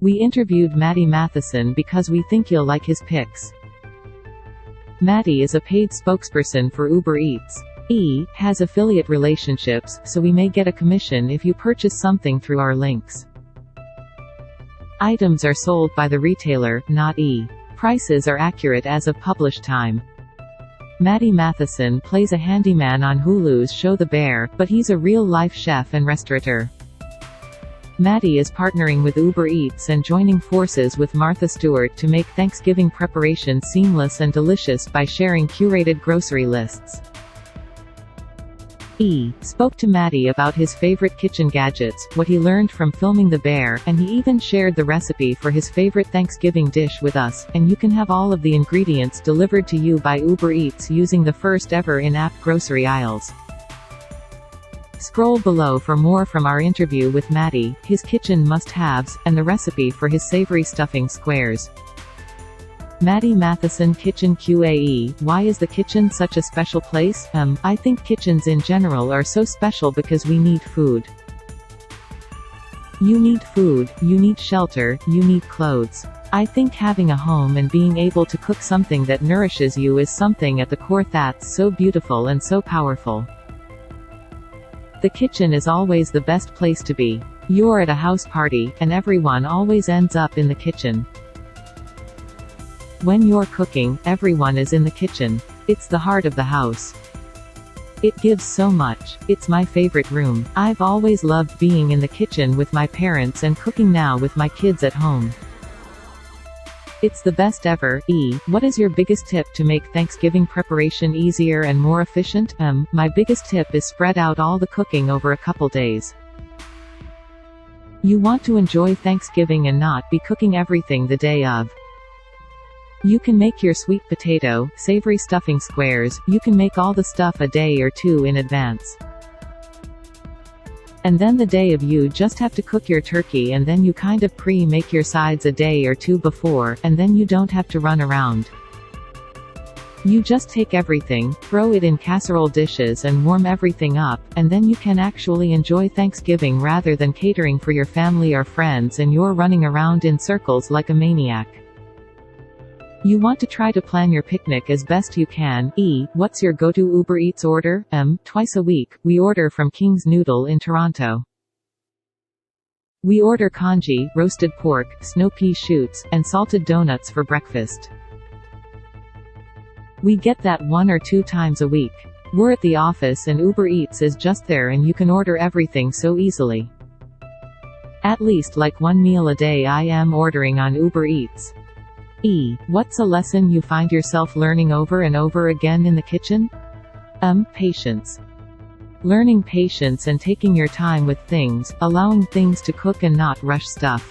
We interviewed Matty Matheson because we think you'll like his picks. Matty is a paid spokesperson for Uber Eats. He has affiliate relationships, so we may get a commission if you purchase something through our links. Items are sold by the retailer, not E. Prices are accurate as of published time. Matty Matheson plays a handyman on Hulu's show The Bear, but he's a real-life chef and restaurateur. Matty is partnering with Uber Eats and joining forces with Martha Stewart to make Thanksgiving preparation seamless and delicious by sharing curated grocery lists. He spoke to Matty about his favorite kitchen gadgets, what he learned from filming The Bear, and he even shared the recipe for his favorite Thanksgiving dish with us, and you can have all of the ingredients delivered to you by Uber Eats using the first ever in-app grocery aisles. Scroll below for more from our interview with Matty, his kitchen must-haves, and the recipe for his savory stuffing squares. Matty Matheson Kitchen QAE. Why is the kitchen such a special place? I think kitchens in general are so special because we need food. You need food, you need shelter, you need clothes. I think having a home and being able to cook something that nourishes you is something at the core that's so beautiful and so powerful. The kitchen is always the best place to be. You're at a house party, and everyone always ends up in the kitchen. When you're cooking, everyone is in the kitchen. It's the heart of the house. It gives so much. It's my favorite room. I've always loved being in the kitchen with my parents and cooking now with my kids at home. It's the best ever. What is your biggest tip to make Thanksgiving preparation easier and more efficient? My biggest tip is spread out all the cooking over a couple days. You want to enjoy Thanksgiving and not be cooking everything the day of. You can make your sweet potato, savory stuffing squares, you can make all the stuff a day or two in advance. And then the day of you just have to cook your turkey and then you kind of pre-make your sides a day or two before, and then you don't have to run around. You just take everything, throw it in casserole dishes and warm everything up, and then you can actually enjoy Thanksgiving rather than catering for your family or friends and you're running around in circles like a maniac. You want to try to plan your picnic as best you can. What's your go-to Uber Eats order? Twice a week, we order from King's Noodle in Toronto. We order congee, roasted pork, snow pea shoots, and salted donuts for breakfast. We get that 1 or 2 times a week. We're at the office and Uber Eats is just there and you can order everything so easily. At least like 1 meal a day I am ordering on Uber Eats. What's a lesson you find yourself learning over and over again in the kitchen? Patience. Learning patience and taking your time with things, allowing things to cook and not rush stuff.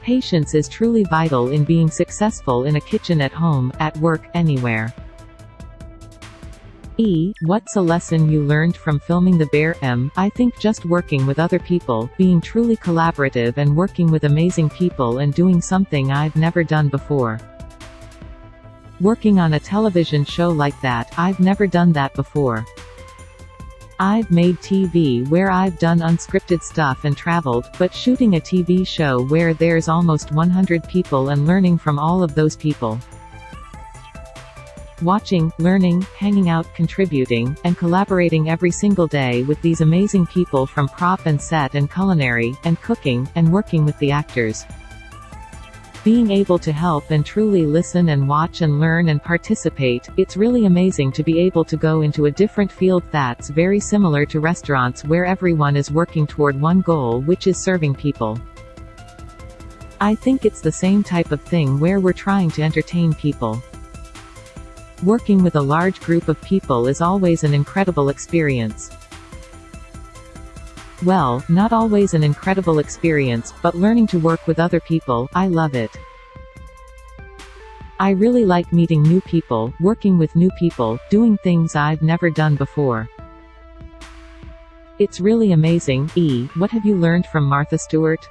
Patience is truly vital in being successful in a kitchen at home, at work, anywhere. What's a lesson you learned from filming The Bear? I think just working with other people, being truly collaborative and working with amazing people and doing something I've never done before. Working on a television show like that, I've never done that before. I've made TV where I've done unscripted stuff and traveled, but shooting a TV show where there's almost 100 people and learning from all of those people. Watching, learning, hanging out, contributing, and collaborating every single day with these amazing people from prop and set and culinary, and cooking, and working with the actors. Being able to help and truly listen and watch and learn and participate, it's really amazing to be able to go into a different field that's very similar to restaurants where everyone is working toward one goal, which is serving people. I think it's the same type of thing where we're trying to entertain people. Working with a large group of people is always an incredible experience. Well, not always an incredible experience, but learning to work with other people, I love it. I really like meeting new people, working with new people, doing things I've never done before. It's really amazing. What have you learned from Martha Stewart?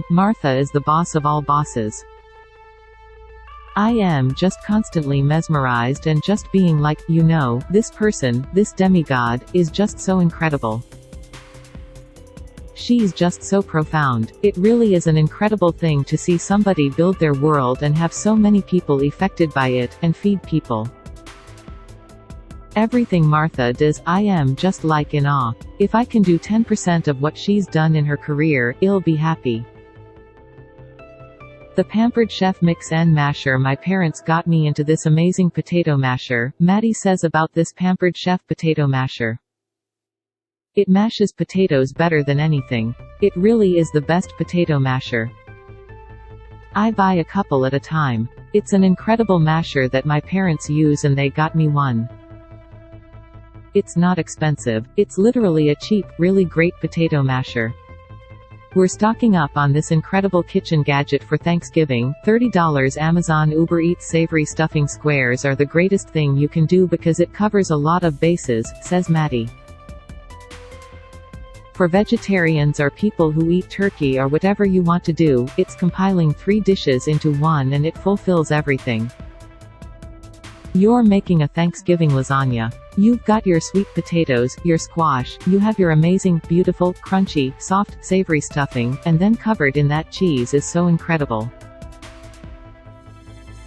Martha is the boss of all bosses. I am just constantly mesmerized and just being like, this person, this demigod, is just so incredible. She's just so profound. It really is an incredible thing to see somebody build their world and have so many people affected by it, and feed people. Everything Martha does, I am just like in awe. If I can do 10% of what she's done in her career, I'll be happy. The Pampered Chef Mix N Masher. My parents got me into this amazing potato masher, Matty says about this Pampered Chef potato masher. It mashes potatoes better than anything. It really is the best potato masher. I buy a couple at a time. It's an incredible masher that my parents use and they got me one. It's not expensive. It's literally a cheap, really great potato masher. We're stocking up on this incredible kitchen gadget for Thanksgiving. $30 Amazon Uber Eats savory stuffing squares are the greatest thing you can do because it covers a lot of bases, says Matty. For vegetarians or people who eat turkey or whatever you want to do, it's compiling 3 dishes into one and it fulfills everything. You're making a Thanksgiving lasagna. You've got your sweet potatoes, your squash, you have your amazing, beautiful, crunchy, soft, savory stuffing, and then covered in that cheese is so incredible.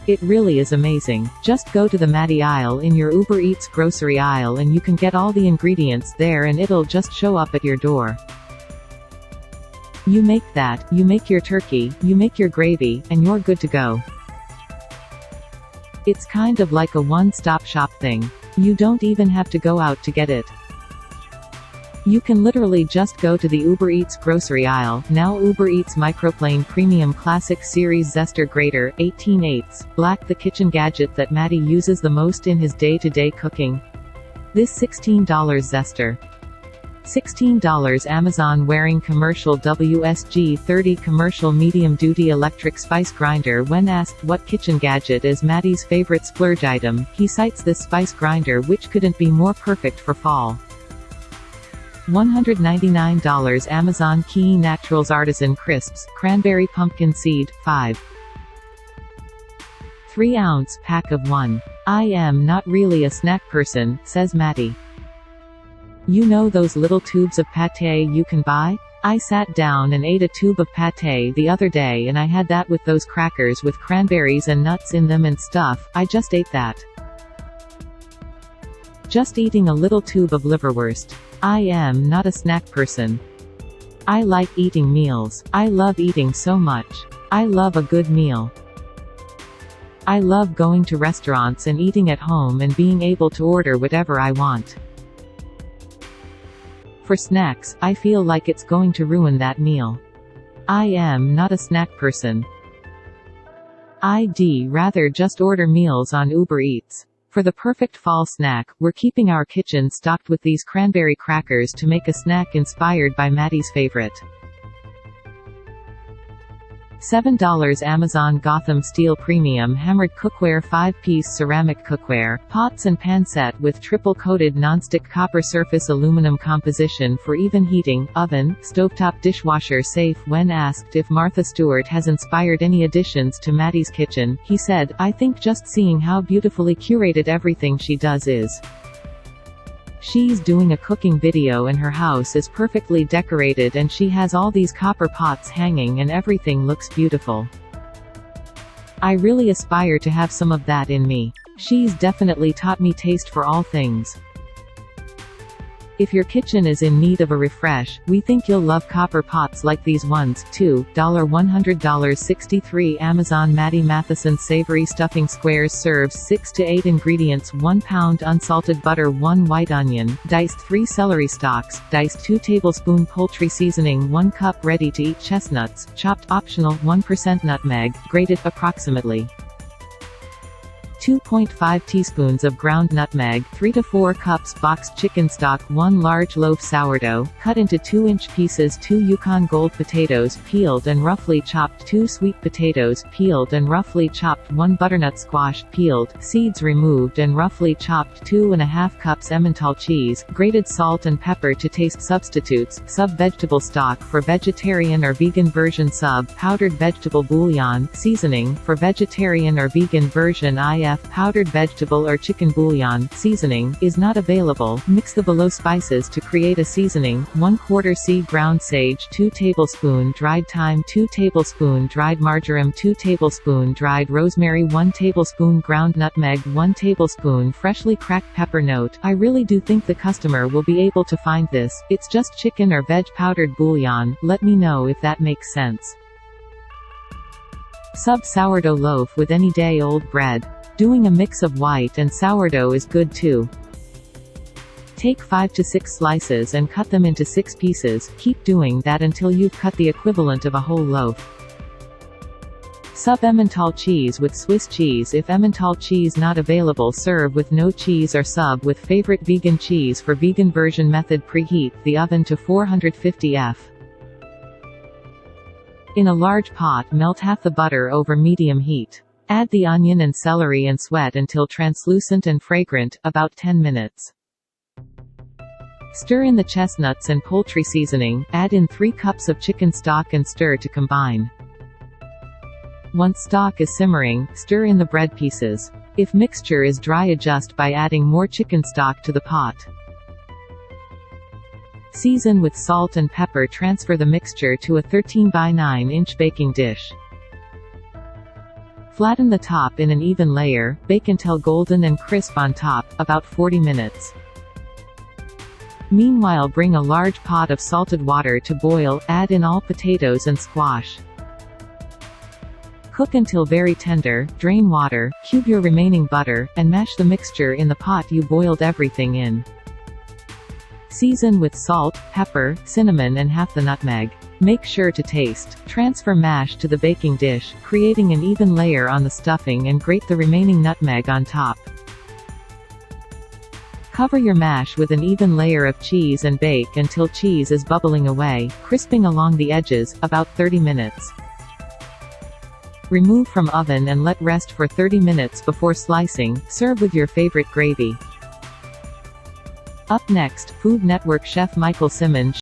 It really is amazing. Just go to the Matty aisle in your Uber Eats grocery aisle and you can get all the ingredients there and it'll just show up at your door. You make that, you make your turkey, you make your gravy, and you're good to go. It's kind of like a one-stop shop thing. You don't even have to go out to get it. You can literally just go to the Uber Eats grocery aisle. Now Uber Eats Microplane Premium Classic Series Zester Grater, 18/8, black, the kitchen gadget that Matty uses the most in his day-to-day cooking. This $16 zester. $16 Amazon Wearing Commercial WSG 30 Commercial Medium Duty Electric Spice Grinder. When asked what kitchen gadget is Matty's favorite splurge item, he cites this spice grinder, which couldn't be more perfect for fall. $199 Amazon Key Naturals Artisan Crisps, Cranberry Pumpkin Seed, 5. 3-ounce pack of 1. I am not really a snack person, says Matty. You know those little tubes of pâté you can buy? I sat down and ate a tube of pâté the other day and I had that with those crackers with cranberries and nuts in them and stuff. I just ate that. Just eating a little tube of liverwurst. I am not a snack person. I like eating meals. I love eating so much. I love a good meal. I love going to restaurants and eating at home and being able to order whatever I want. For snacks, I feel like it's going to ruin that meal. I am not a snack person. I'd rather just order meals on Uber Eats. For the perfect fall snack, we're keeping our kitchen stocked with these cranberry crackers to make a snack inspired by Matty's favorite. $7 Amazon Gotham Steel Premium Hammered Cookware 5-piece ceramic cookware, pots and pan set with triple-coated nonstick copper surface aluminum composition for even heating, oven, stovetop dishwasher safe. When asked if Martha Stewart has inspired any additions to Matty's kitchen, he said, I think just seeing how beautifully curated everything she does is. She's doing a cooking video and her house is perfectly decorated and she has all these copper pots hanging and everything looks beautiful. I really aspire to have some of that in me. She's definitely taught me taste for all things. If your kitchen is in need of a refresh, we think you'll love copper pots like these ones. $2, $100.63 Amazon Matty Matheson Savory Stuffing Squares serves 6 to 8 ingredients: 1 pound unsalted butter, 1 white onion, diced 3 celery stalks, diced 2 tablespoon poultry seasoning, 1 cup ready-to-eat chestnuts, chopped optional, 1% nutmeg, grated approximately 2.5 teaspoons of ground nutmeg, 3 to 4 cups boxed chicken stock, 1 large loaf sourdough, cut into 2-inch pieces, 2 Yukon Gold potatoes, peeled and roughly chopped, 2 sweet potatoes, peeled and roughly chopped, 1 butternut squash, peeled, seeds removed and roughly chopped, 2.5 cups Emmental cheese, grated salt and pepper to taste. Substitutes: sub-vegetable stock for vegetarian or vegan version, sub, powdered vegetable bouillon, seasoning, for vegetarian or vegan version, cf. powdered vegetable or chicken bouillon seasoning is not available, mix the below spices to create a seasoning: 1/4 c. ground sage, 2 tablespoon dried thyme, 2 tablespoon dried marjoram, 2 tablespoon dried rosemary, 1 tablespoon ground nutmeg, 1 tablespoon freshly cracked pepper. Note: I really do think the customer will be able to find this, it's just chicken or veg powdered bouillon. Let me know if that makes sense. Sub sourdough loaf with any day-old bread. Doing a mix of white and sourdough is good too. Take 5 to 6 slices and cut them into 6 pieces, keep doing that until you've cut the equivalent of a whole loaf. Sub Emmental cheese with Swiss cheese. If Emmental cheese not available, serve with no cheese or sub with favorite vegan cheese. For vegan version method: preheat the oven to 450 F. In a large pot, melt half the butter over medium heat. Add the onion and celery and sweat until translucent and fragrant, about 10 minutes. Stir in the chestnuts and poultry seasoning, add in 3 cups of chicken stock and stir to combine. Once stock is simmering, stir in the bread pieces. If mixture is dry, adjust by adding more chicken stock to the pot. Season with salt and pepper. Transfer the mixture to a 13 by 9 inch baking dish. Flatten the top in an even layer, bake until golden and crisp on top, about 40 minutes. Meanwhile, bring a large pot of salted water to boil, add in all potatoes and squash. Cook until very tender, drain water, cube your remaining butter, and mash the mixture in the pot you boiled everything in. Season with salt, pepper, cinnamon and half the nutmeg. Make sure to taste. Transfer mash to the baking dish, creating an even layer on the stuffing, and grate the remaining nutmeg on top. Cover your mash with an even layer of cheese and bake until cheese is bubbling away, crisping along the edges, about 30 minutes. Remove from oven and let rest for 30 minutes before slicing. Serve with your favorite gravy. Up next, Food Network chef Michael Symon